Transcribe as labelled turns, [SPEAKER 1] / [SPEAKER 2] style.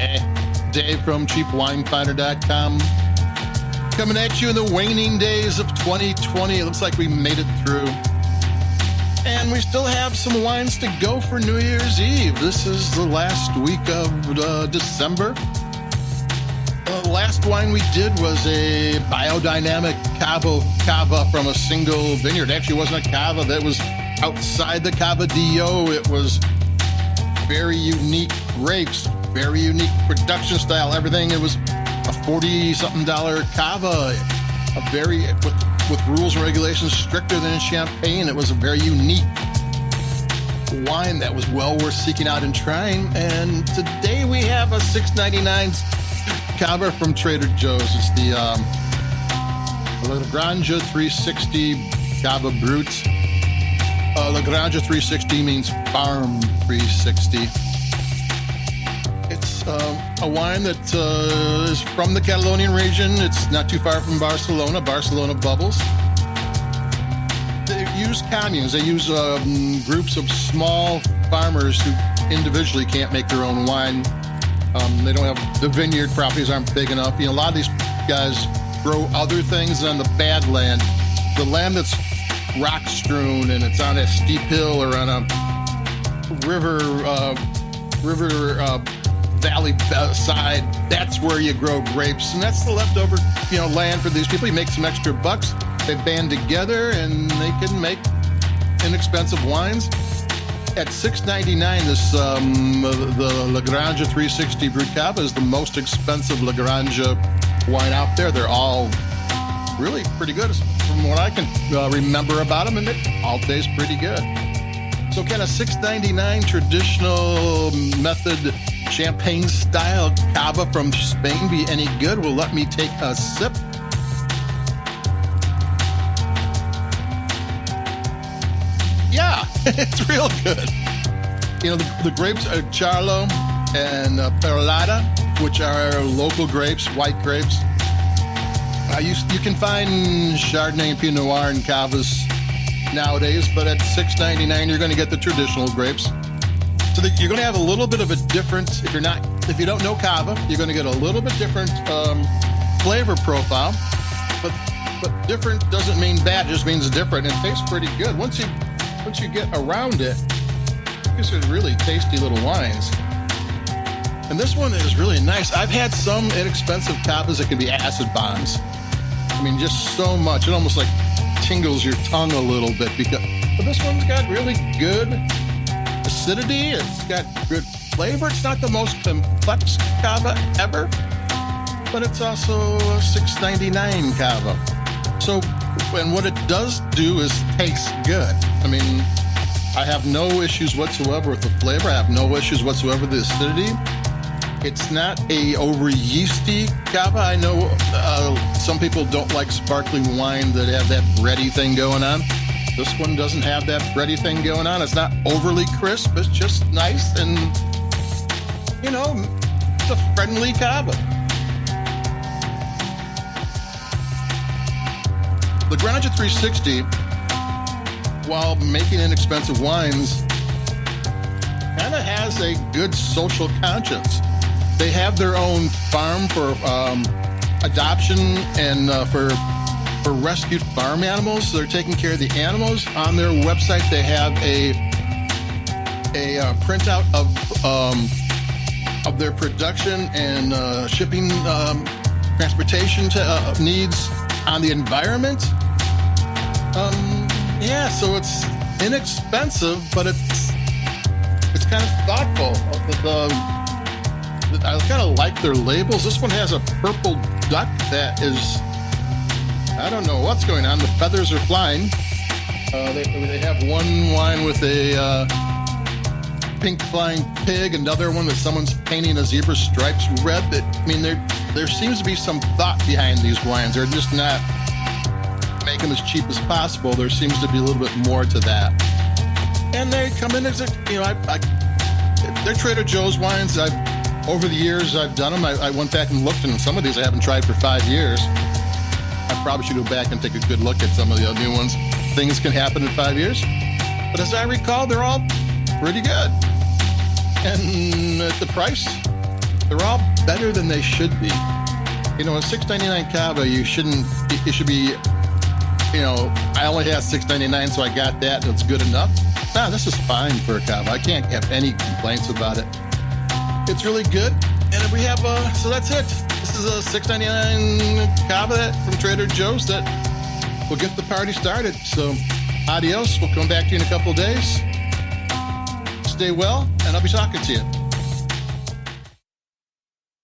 [SPEAKER 1] Hey, Dave from cheapwinefinder.com. Coming at you in the waning days of 2020. It looks like we made it through. And we still have some wines to go for New Year's Eve. This is the last week of December. The last wine we did was a biodynamic Cava from a single vineyard. Actually, it wasn't a Cava. That was outside the Cava DO. It was very unique grapes, very unique production style, everything. It was a $40-something Cava, a very with rules and regulations stricter than in Champagne. It was a very unique wine that was well worth seeking out and trying. And today we have a $6.99 Cava from Trader Joe's. It's the La Granja 360 Cava Brut. La Granja 360 means farm 360. It's a wine that is from the Catalonian region. It's not too far from Barcelona Bubbles. They use communes. They use groups of small farmers who individually can't make their own wine. They don't have, the vineyard properties aren't big enough. You know, a lot of these guys grow other things on the bad land. The land that's rock strewn and it's on a steep hill or on a river valley side, that's where you grow grapes. And that's the leftover, land for these people. You make some extra bucks. They band together and they can make inexpensive wines. At $6.99, this the La Granja 360 Brut Cava is the most expensive La Granja wine out there. They're all really pretty good from what I can remember about them, and it all tastes pretty good. So can a $6.99 traditional method Champagne style Cava from Spain be any good? Well, let me take a sip. Yeah, it's real good. The grapes are Xarel-lo and Parellada, which are local grapes, white grapes. You can find Chardonnay and Pinot Noir in Cavas nowadays, but at $6.99 you're going to get the traditional grapes. So you're going to have a little bit of a different. If you don't know Cava, you're going to get a little bit different flavor profile. But different doesn't mean bad; it just means different. It tastes pretty good once you get around it. These are really tasty little wines. And this one is really nice. I've had some inexpensive Cavas that can be acid bombs. I mean, just so much. It almost like tingles your tongue a little bit. But this one's got really good acidity. It's got good flavor. It's not the most complex Cava ever, but it's also a $6.99 Cava. So, and what it does do is taste good. I mean, I have no issues whatsoever with the flavor. I have no issues whatsoever with the acidity. It's not a over yeasty Cava. I know some people don't like sparkling wine that have that bready thing going on. This one doesn't have that bready thing going on. It's not overly crisp. It's just nice and, it's a friendly Cava. The Granja 360, while making inexpensive wines, kind of has a good social conscience. They have their own farm for adoption and for rescued farm animals. So they're taking care of the animals. On their website, they have a printout of their production and shipping, transportation needs on the environment. So it's inexpensive, but it's kind of thoughtful. I kind of like their labels. This one has a purple duck that is, I don't know what's going on. The feathers are flying. They have one wine with a pink flying pig, another one that someone's painting a zebra stripes red. There seems to be some thought behind these wines. They're just not make them as cheap as possible. There seems to be a little bit more to that. And they come in as they're Trader Joe's wines. Over the years I've done them. I went back and looked, and some of these I haven't tried for 5 years. I probably should go back and take a good look at some of the new ones. Things can happen in 5 years. But as I recall, they're all pretty good. And at the price, they're all better than they should be. You know, a $6.99 Cava, you should be, you know, I only have $6.99, so I got that. That's good enough. Nah, this is fine for a Cava. I can't have any complaints about it. It's really good. And we have, so that's it. This is a $6.99 Cava from Trader Joe's that will get the party started. So adios. We'll come back to you in a couple of days. Stay well, and I'll be talking to you.